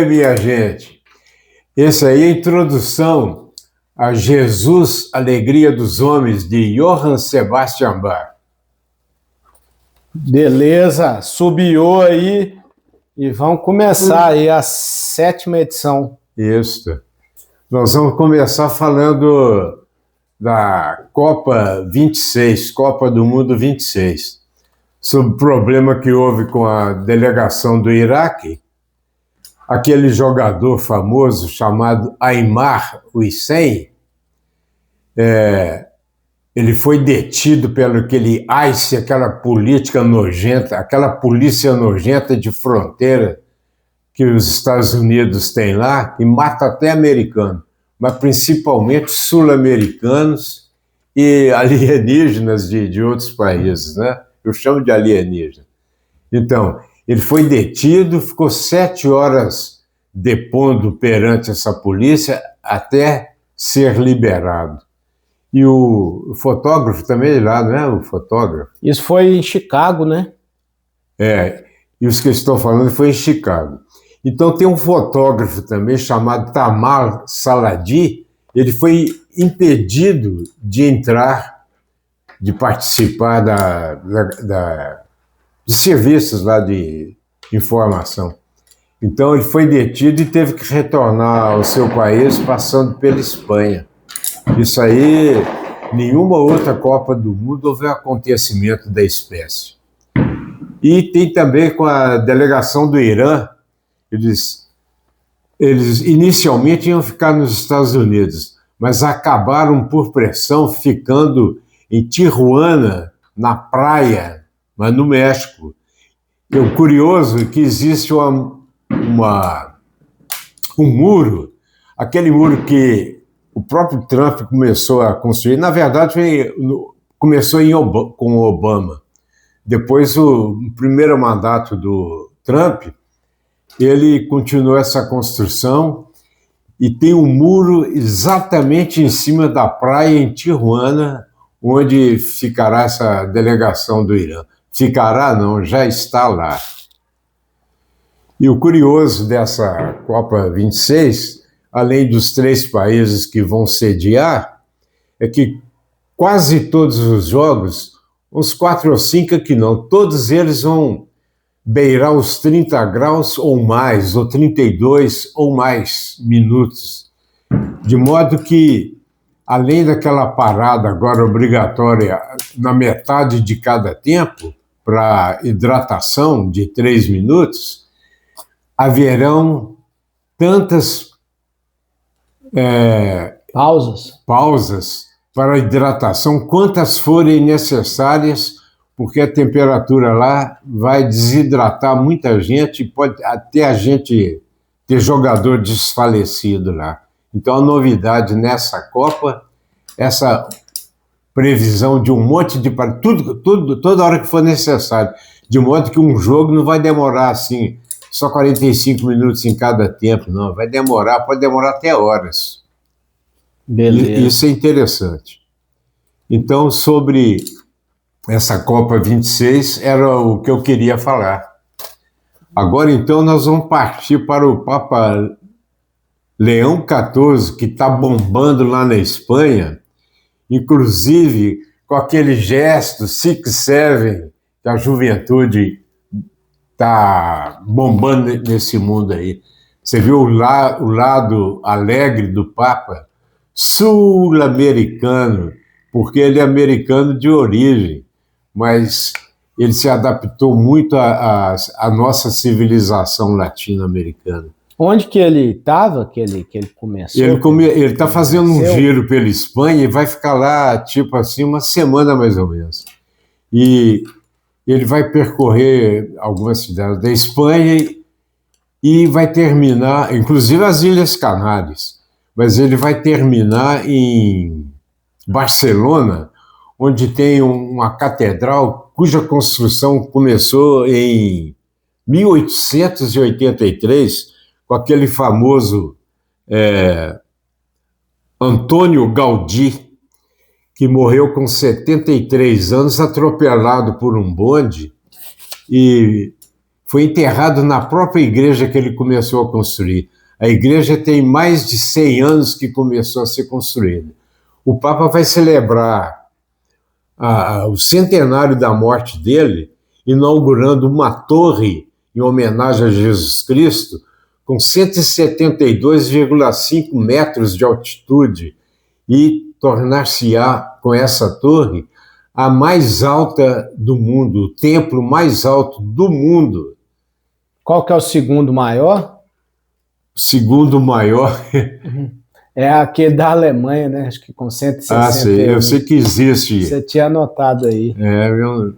Minha gente, essa aí é a introdução a Jesus, Alegria dos Homens, de Johann Sebastian Bach. Beleza, subiu aí e vamos começar aí a 7ª edição. Isso. Nós vamos começar falando da Copa 26, Copa do Mundo 26, sobre o problema que houve com a delegação do Iraque. Aquele jogador famoso chamado Aimar Hussein, ele foi detido pelo aquele ICE, aquela política nojenta, aquela polícia nojenta de fronteira que os Estados Unidos têm lá, e mata até americano, mas principalmente sul-americanos e alienígenas de outros países, né? Eu chamo de alienígena. Então, ele foi detido, ficou 7 horas depondo perante essa polícia até ser liberado. E o fotógrafo também lá, não é? O fotógrafo. Isso foi em Chicago, né? E os que eu estou falando foi em Chicago. Então tem um fotógrafo também chamado Tamal Saladi, ele foi impedido de entrar, de participar de serviços lá de informação. Então ele foi detido e teve que retornar ao seu país passando pela Espanha. Isso aí, nenhuma outra Copa do Mundo houve acontecimento da espécie. E tem também com a delegação do Irã, eles inicialmente iam ficar nos Estados Unidos, mas acabaram por pressão ficando em Tijuana, na praia, mas no México. E o curioso é que existe um muro, aquele muro que o próprio Trump começou a construir, na verdade começou com o Obama. Depois, o primeiro mandato do Trump, ele continuou essa construção e tem um muro exatamente em cima da praia em Tijuana, onde ficará essa delegação do Irã. Ficará não, já está lá. E o curioso dessa Copa 26, além dos 3 países que vão sediar, é que quase todos os jogos, uns 4 ou 5 aqui não, todos eles vão beirar os 30 graus ou mais, ou 32 ou mais minutos. De modo que, além daquela parada agora obrigatória na metade de cada tempo, para hidratação de 3 minutos, haverão tantas pausas para hidratação, quantas forem necessárias, porque a temperatura lá vai desidratar muita gente, pode até a gente ter jogador desfalecido lá. Então a novidade nessa Copa, essa previsão de um monte de... toda hora que for necessário, de modo que um jogo não vai demorar assim, só 45 minutos em cada tempo, não, pode demorar até horas. Beleza. Isso é interessante. Então, sobre essa Copa 26, era o que eu queria falar. Agora, então, nós vamos partir para o Papa Leão XIV, que está bombando lá na Espanha, inclusive com aquele gesto Six Seven, que a juventude está bombando nesse mundo aí. Você viu o lado alegre do Papa? Sul-americano, porque ele é americano de origem, mas ele se adaptou muito à nossa civilização latino-americana. Onde que ele estava, que ele começou? Ele está fazendo um giro pela Espanha e vai ficar lá, tipo assim, uma semana mais ou menos. E ele vai percorrer algumas cidades da Espanha e vai terminar, inclusive as Ilhas Canárias, mas ele vai terminar em Barcelona, onde tem uma catedral cuja construção começou em 1883, com aquele famoso Antônio Gaudí, que morreu com 73 anos, atropelado por um bonde, e foi enterrado na própria igreja que ele começou a construir. A igreja tem mais de 100 anos que começou a ser construída. O Papa vai celebrar o centenário da morte dele, inaugurando uma torre em homenagem a Jesus Cristo, com 172,5 metros de altitude, e tornar-se-á, com essa torre, a mais alta do mundo, o templo mais alto do mundo. Qual que é o segundo maior? O segundo maior... É aquele da Alemanha, né? Acho que com 160. sim, eu sei que existe. Você tinha anotado aí. Eu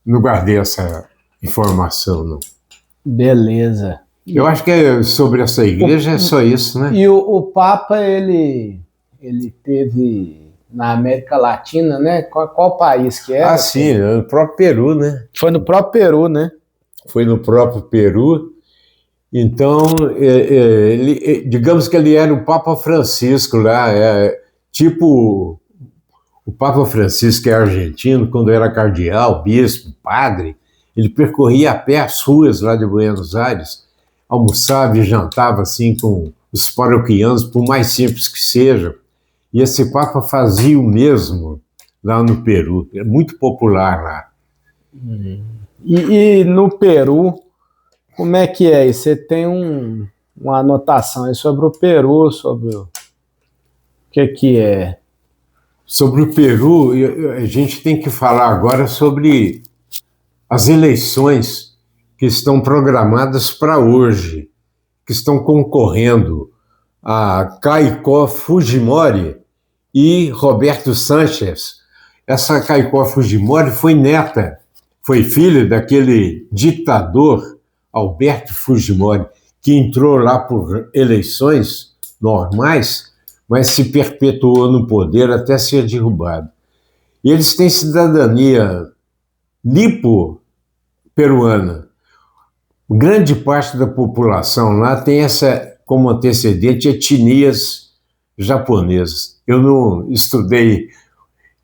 não guardei essa informação, não. Beleza. Eu acho que sobre essa igreja é só isso, né? E o Papa, ele teve na América Latina, né? Qual país que era? Sim, no próprio Peru, né? Foi no próprio Peru, né? Foi no próprio Peru. Então, digamos que ele era o Papa Francisco lá, tipo o Papa Francisco, que é argentino, quando era cardeal, bispo, padre, ele percorria a pé as ruas lá de Buenos Aires, almoçava e jantava assim com os paroquianos, por mais simples que seja. E esse Papa fazia o mesmo lá no Peru, é muito popular lá. E no Peru, como é que é? Você tem uma anotação aí sobre o Peru, sobre o que é? Sobre o Peru, a gente tem que falar agora sobre as eleições que estão programadas para hoje, que estão concorrendo a Keiko Fujimori e Roberto Sánchez. Essa Keiko Fujimori foi filha daquele ditador Alberto Fujimori, que entrou lá por eleições normais, mas se perpetuou no poder até ser derrubado. E eles têm cidadania nipo-peruana. Grande parte da população lá tem essa como antecedente etnias japonesas. Eu não estudei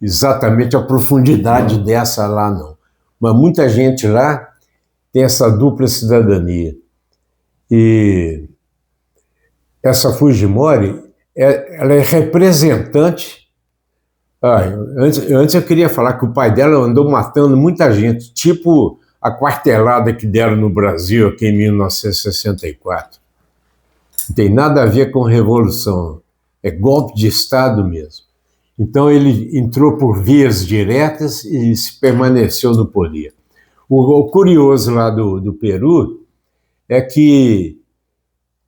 exatamente a profundidade dessa lá, não. Mas muita gente lá tem essa dupla cidadania. E essa Fujimori, ela é representante... Antes eu queria falar que o pai dela andou matando muita gente, tipo a quartelada que deram no Brasil aqui em 1964. Não tem nada a ver com revolução, é golpe de Estado mesmo. Então ele entrou por vias diretas e se permaneceu no poder. O curioso lá do Peru é que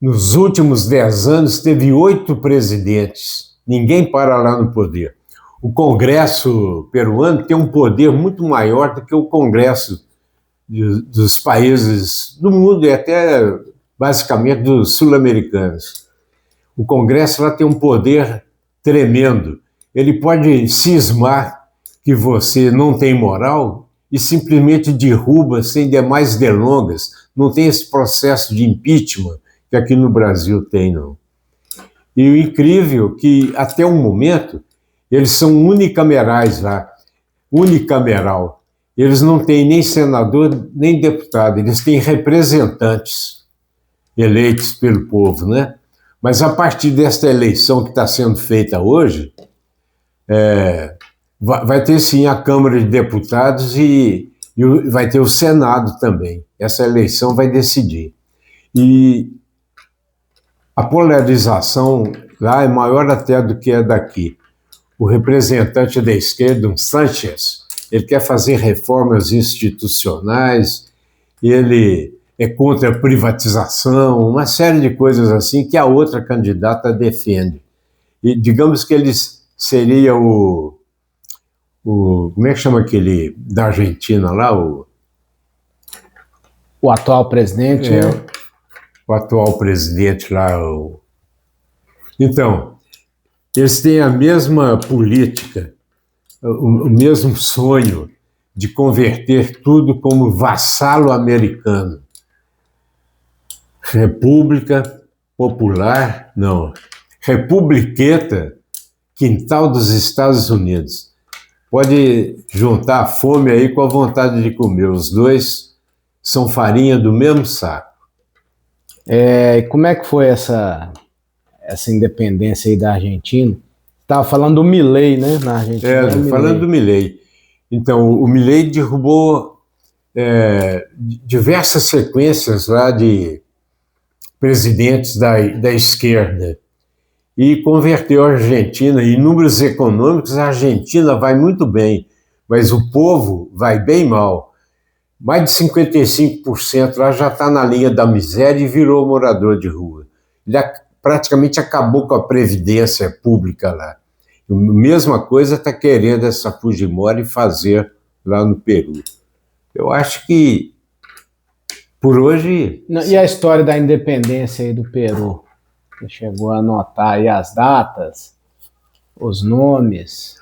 nos últimos 10 anos teve 8 presidentes, ninguém para lá no poder. O Congresso peruano tem um poder muito maior do que o Congresso dos países do mundo e até basicamente dos sul-americanos. O Congresso lá tem um poder tremendo. Ele pode cismar que você não tem moral e simplesmente derruba sem demais delongas. Não tem esse processo de impeachment que aqui no Brasil tem, não. E o incrível é que, até o momento, eles são unicamerais lá, unicameral. Eles não têm nem senador, nem deputado, eles têm representantes eleitos pelo povo, né? Mas a partir desta eleição que está sendo feita hoje, vai ter sim a Câmara de Deputados e vai ter o Senado também. Essa eleição vai decidir. E a polarização lá é maior até do que é daqui. O representante da esquerda, um Sánchez, ele quer fazer reformas institucionais, ele é contra a privatização, uma série de coisas assim que a outra candidata defende. E digamos que ele seria como é que chama aquele da Argentina lá? O atual presidente, né? o atual presidente lá. Então, eles têm a mesma política, o mesmo sonho de converter tudo como vassalo americano. República popular, não. Republiqueta, quintal dos Estados Unidos. Pode juntar a fome aí com a vontade de comer. Os dois são farinha do mesmo saco. E como é que foi essa independência aí da Argentina? Estava falando do Milei, né, na Argentina. Falando do Milei. Então, o Milei derrubou diversas sequências lá de presidentes da esquerda e converteu a Argentina. Em números econômicos, a Argentina vai muito bem, mas o povo vai bem mal. Mais de 55% lá já está na linha da miséria e virou morador de rua. Ele praticamente acabou com a previdência pública lá. A mesma coisa está querendo essa Fujimori fazer lá no Peru. Eu acho que, por hoje... E a história da independência aí do Peru? Você chegou a anotar aí as datas, os nomes?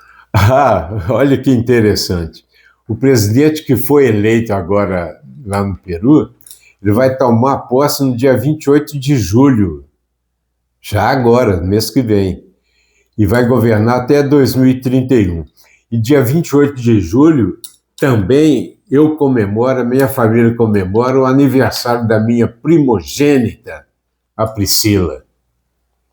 Olha que interessante. O presidente que foi eleito agora lá no Peru, ele vai tomar posse no dia 28 de julho, já agora, mês que vem, e vai governar até 2031. E dia 28 de julho, também eu comemoro, a minha família comemora o aniversário da minha primogênita, a Priscila.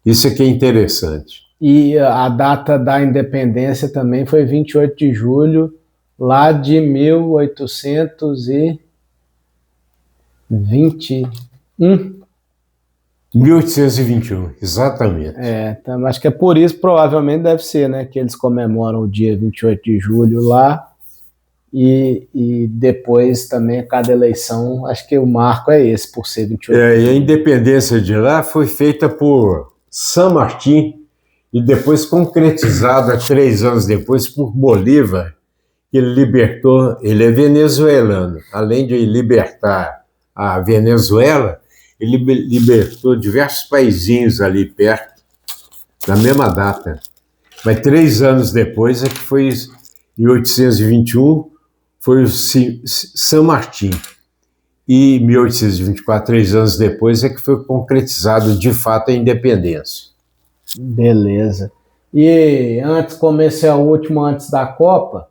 Isso aqui é interessante. E a data da independência também foi 28 de julho, lá de 1821. 1821, exatamente. Então, acho que é por isso, provavelmente deve ser, né, que eles comemoram o dia 28 de julho lá, e depois também a cada eleição, acho que o marco é esse, por ser 28 de julho. E a independência de lá foi feita por San Martín e depois concretizada 3 anos depois por Bolívar, que ele libertou, ele é venezuelano, além de libertar a Venezuela, ele libertou diversos paizinhos ali perto, na mesma data. Mas 3 anos depois é que foi, em 1821, foi o San Martín. E em 1824, 3 anos depois, é que foi concretizado de fato a independência. Beleza. E antes, como esse é o último antes da Copa,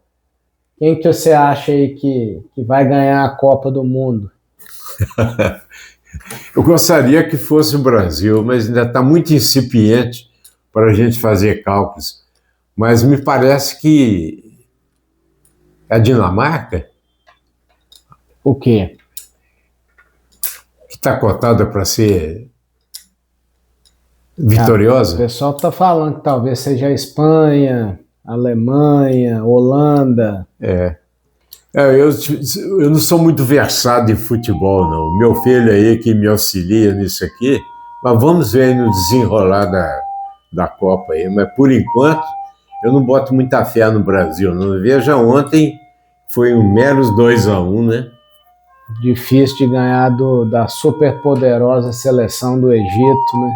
quem que você acha aí que vai ganhar a Copa do Mundo? Eu gostaria que fosse o Brasil, mas ainda está muito incipiente para a gente fazer cálculos. Mas me parece que a Dinamarca... O quê? Que está cotada para ser vitoriosa. O pessoal está falando que talvez seja a Espanha, a Alemanha, Holanda. Eu não sou muito versado em futebol, não. Meu filho aí que me auxilia nisso aqui, mas vamos ver aí no desenrolar da Copa aí. Mas por enquanto, eu não boto muita fé no Brasil, não. Veja, ontem foi um meros 2-1, né? Difícil de ganhar da superpoderosa seleção do Egito, né?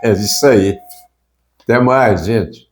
É isso aí. Até mais, gente.